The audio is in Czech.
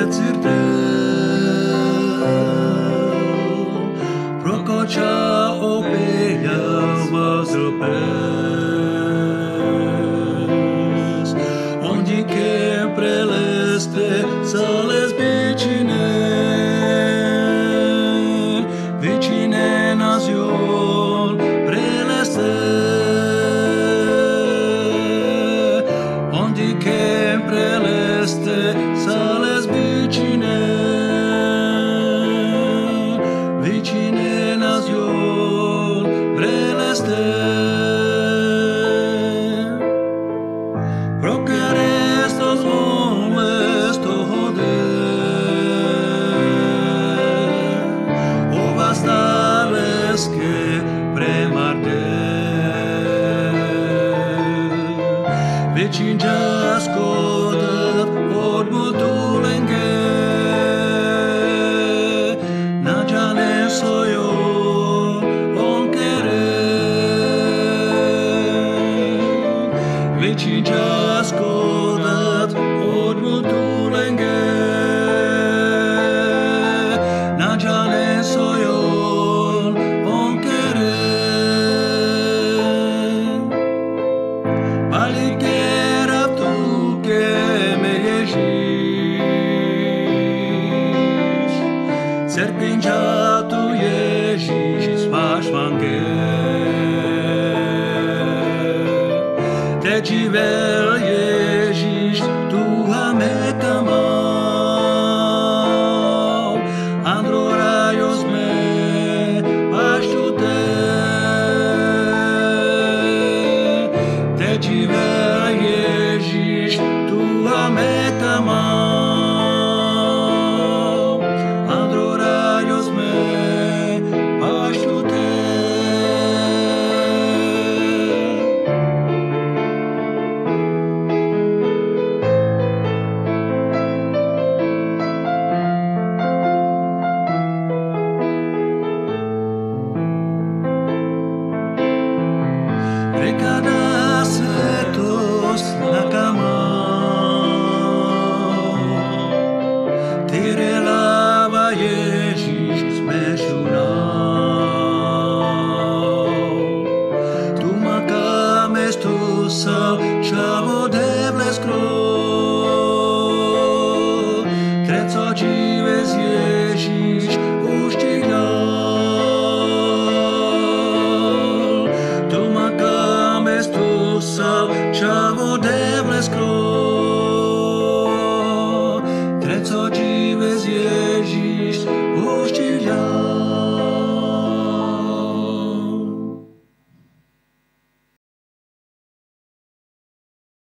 viețir tău, prococea opeia vazăpes, onde che preleste sales vicine nazion preleste, onde che preleste sales vicine nazion preleste. Procarestos homes tohode, o vastales que premarde, vicin jascodat od multulenge, najane soyo onkere, vicin jascodat